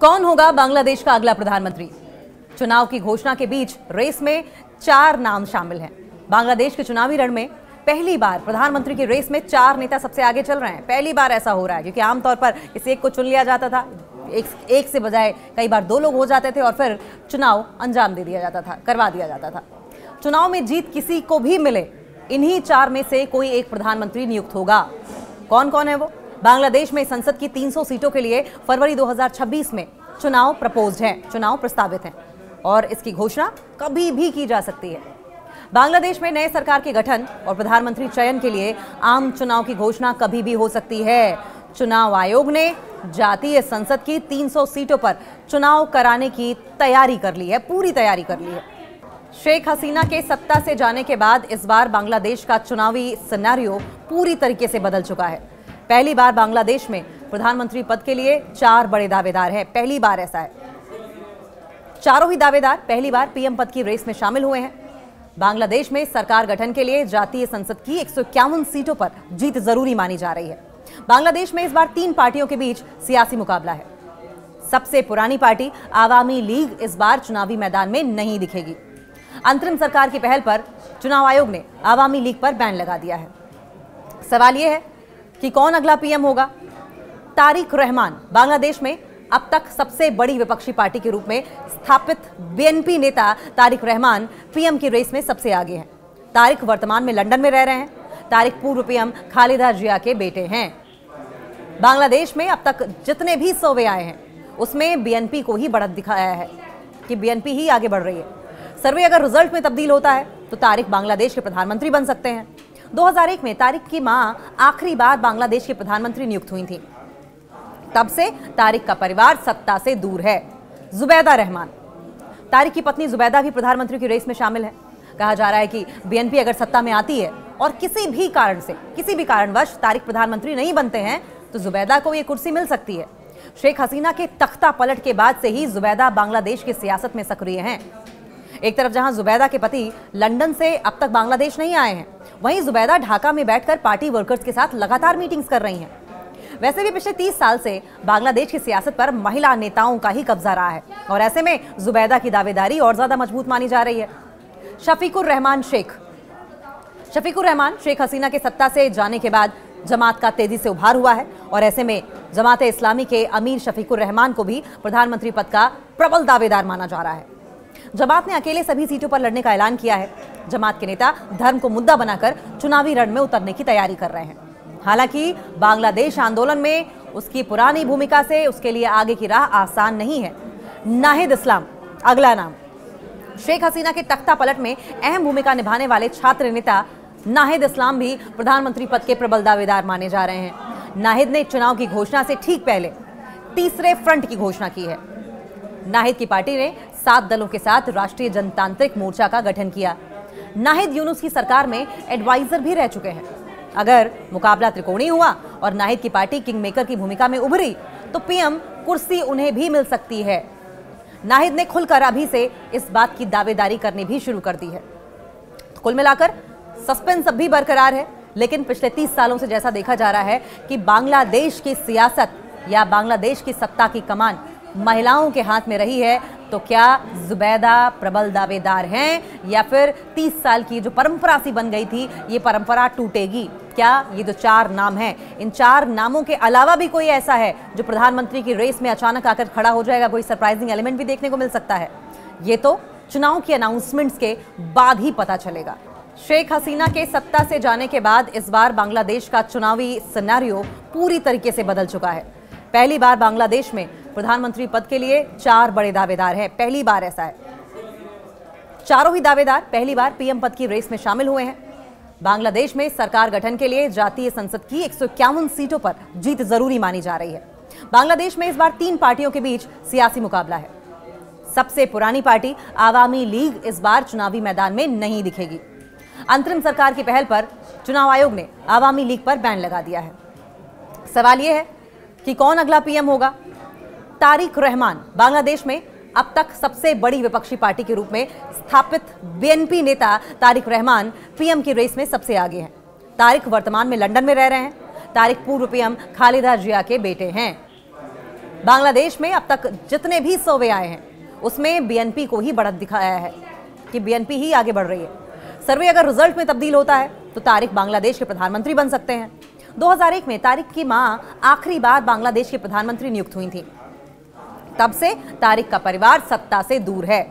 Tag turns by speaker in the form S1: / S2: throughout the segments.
S1: कौन होगा बांग्लादेश का अगला प्रधानमंत्री? चुनाव की घोषणा के बीच रेस में 4 नाम शामिल हैं। बांग्लादेश के चुनावी रण में पहली बार प्रधानमंत्री की रेस में 4 नेता सबसे आगे चल रहे हैं। पहली बार ऐसा हो रहा है, क्योंकि आमतौर पर किसी एक को चुन लिया जाता था, एक से बजाय कई बार 2 लोग हो जाते थे और फिर चुनाव अंजाम दे दिया जाता था, करवा दिया जाता था। चुनाव में जीत किसी को भी मिले, इन्हीं 4 में से कोई एक प्रधानमंत्री नियुक्त होगा। कौन कौन है वो? बांग्लादेश में संसद की 300 सीटों के लिए फरवरी 2026 में चुनाव प्रपोज्ड है, चुनाव प्रस्तावित हैं और इसकी घोषणा कभी भी की जा सकती है। बांग्लादेश में नए सरकार के गठन और प्रधानमंत्री चयन के लिए आम चुनाव की घोषणा कभी भी हो सकती है। चुनाव आयोग ने जातीय संसद की 300 सीटों पर चुनाव कराने की तैयारी कर ली है, पूरी तैयारी कर ली है। शेख हसीना के सत्ता से जाने के बाद इस बार बांग्लादेश का चुनावी सिनेरियो पूरी तरीके से बदल चुका है। पहली बार बांग्लादेश में प्रधानमंत्री पद के लिए 4 बड़े दावेदार हैं। पहली बार ऐसा है, चारों ही दावेदार पहली बार पीएम पद की रेस में शामिल हुए हैं। बांग्लादेश में सरकार गठन के लिए जातीय संसद की 151 सीटों पर जीत जरूरी मानी जा रही है। बांग्लादेश में इस बार 3 पार्टियों के बीच सियासी मुकाबला है। सबसे पुरानी पार्टी आवामी लीग इस बार चुनावी मैदान में नहीं दिखेगी। अंतरिम सरकार की पहल पर चुनाव आयोग ने आवामी लीग पर बैन लगा दिया है। सवाल यह है कि कौन अगला पीएम होगा? तारिक रहमान बांग्लादेश में अब तक सबसे बड़ी विपक्षी पार्टी के रूप में स्थापित बीएनपी नेता तारिक रहमान पीएम की रेस में सबसे आगे हैं। तारिक वर्तमान में लंदन में रह रहे हैं। तारिक पूर्व पीएम खालिदा जिया के बेटे हैं। बांग्लादेश में अब तक जितने भी सर्वे आए हैं उसमें बीएनपी को ही बढ़त दिखाया है कि बीएनपी ही आगे बढ़ रही है। सर्वे अगर रिजल्ट में तब्दील होता है तो तारिक बांग्लादेश के प्रधानमंत्री बन सकते हैं। 2001 में तारिक की मां आखिरी बार बांग्लादेश की प्रधानमंत्री नियुक्त हुई थी। तब से तारिक का परिवार सत्ता से दूर है। जुबैदा रहमान, तारिक की पत्नी जुबैदा भी प्रधानमंत्री की रेस में शामिल है। कहा जा रहा है कि बीएनपी अगर सत्ता में आती है और किसी भी कारणवश तारिक प्रधानमंत्री नहीं बनते हैं तो जुबैदा को यह कुर्सी मिल सकती है। शेख हसीना के तख्ता पलट के बाद से ही जुबैदा बांग्लादेश की सियासत में सक्रिय हैं। एक तरफ जहां जुबैदा के पति लंदन से अब तक बांग्लादेश नहीं आए हैं, वहीं जुबैदा ढाका में बैठकर पार्टी वर्कर्स के साथ लगातार मीटिंग्स कर रही हैं। वैसे भी पिछले 30 साल से बांग्लादेश की सियासत पर महिला नेताओं का ही कब्जा रहा है और ऐसे में जुबैदा की दावेदारी और ज्यादा मजबूत मानी जा रही है। शफीकुर रहमान शेख हसीना के सत्ता से जाने के बाद जमात का तेजी से उभार हुआ है और ऐसे में जमात-ए इस्लामी के अमीर शफीकुर रहमान को भी प्रधानमंत्री पद का प्रबल दावेदार माना जा रहा है। जमात ने अकेले सभी सीटों पर लड़ने का ऐलान किया है। जमात के नेता धर्म को मुद्दा बनाकर चुनावी रण में उतरने की तैयारी कर रहे हैं। हालांकि बांग्लादेश आंदोलन में उसकी पुरानी भूमिका से उसके लिए आगे की राह आसान नहीं है। नाहिद इस्लाम अगला नाम। शेख हसीना के तख्ता पलट में अहम भूमिका निभाने वाले छात्र नेता नाहिद इस्लाम भी प्रधानमंत्री पद के प्रबल दावेदार माने जा रहे हैं। नाहिद ने चुनाव की घोषणा से ठीक पहले तीसरे फ्रंट की घोषणा की है। नाहिद की पार्टी ने 7 दलों के साथ राष्ट्रीय जनतांत्रिक मोर्चा का गठन किया। नाहिद यूनुस की सरकार में एडवाइजर भी रह चुके हैं। अगर मुकाबला त्रिकोणीय हुआ और नाहिद की पार्टी किंग मेकर की भूमिका में उभरी तो पीएम कुर्सी उन्हें भी मिल सकती है। नाहिद ने खुलकर अभी से इस बात की दावेदारी करनी भी शुरू कर दी है। तो कुल मिलाकर सस्पेंस अब भी बरकरार है, लेकिन पिछले 30 सालों से जैसा देखा जा रहा है कि बांग्लादेश की सियासत या बांग्लादेश की सत्ता की कमान महिलाओं के हाथ में रही है, तो क्या जुबैदा प्रबल दावेदार हैं या फिर 30 साल की जो परंपरा सी बन गई थी ये परंपरा टूटेगी? क्या ये जो 4 नाम हैं, इन 4 नामों के अलावा भी कोई ऐसा है जो प्रधानमंत्री की रेस में अचानक आकर खड़ा हो जाएगा? कोई सरप्राइजिंग एलिमेंट भी देखने को मिल सकता है। ये तो चुनाव की अनाउंसमेंट्स के बाद ही पता चलेगा। शेख हसीना के सत्ता से जाने के बाद इस बार बांग्लादेश का चुनावी सिनेरियो पूरी तरीके से बदल चुका है। पहली बार बांग्लादेश में प्रधानमंत्री पद के लिए 4 बड़े दावेदार हैं। पहली बार ऐसा है, चारों ही दावेदार पहली बार पीएम पद की रेस में शामिल हुए हैं। बांग्लादेश में सरकार गठन के लिए जातीय संसद की 151 सीटों पर जीत जरूरी मानी जा रही है। बांग्लादेश में इस बार 3 पार्टियों के बीच सियासी मुकाबला है। सबसे पुरानी पार्टी आवामी लीग इस बार चुनावी मैदान में नहीं दिखेगी। अंतरिम सरकार की पहल पर चुनाव आयोग ने आवामी लीग पर बैन लगा दिया है। सवाल यह है कि कौन अगला पीएम होगा? तारिक रहमान बांग्लादेश में अब तक सबसे बड़ी विपक्षी पार्टी के रूप में स्थापित बीएनपी नेता तारिक रहमान पीएम की रेस में सबसे आगे हैं। तारिक वर्तमान में लंदन में रह रहे हैं। तारिक पूर्व पीएम खालिदा जिया के बेटे हैं। बांग्लादेश में अब तक जितने भी सर्वे आए हैं उसमें बीएनपी को ही बढ़त दिखाया है कि बीएनपी ही आगे बढ़ रही है। सर्वे अगर रिजल्ट में तब्दील होता है तो तारिक बांग्लादेश के प्रधानमंत्री बन सकते हैं। 2001 में तारिक की मां आखिरी बार बांग्लादेश के प्रधानमंत्री नियुक्त हुई थी। तब से तारिक का परिवार सत्ता से दूर है।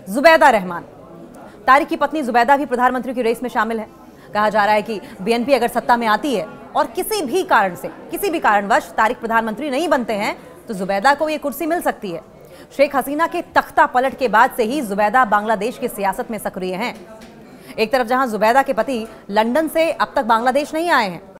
S1: जुबैदा रहमान, तारिक की पत्नी जुबैदा भी प्रधानमंत्री की रेस में शामिल है। कहा जा रहा है कि बीएनपी अगर सत्ता में आती है और किसी भी कारणवश तारिक प्रधानमंत्री नहीं बनते हैं तो जुबैदा को यह कुर्सी मिल सकती है। शेख हसीना के तख्ता पलट के बाद से ही जुबैदा बांग्लादेश की सियासत में सक्रिय हैं। एक तरफ जहां जुबैदा के पति लंदन से अब तक बांग्लादेश नहीं आए हैं,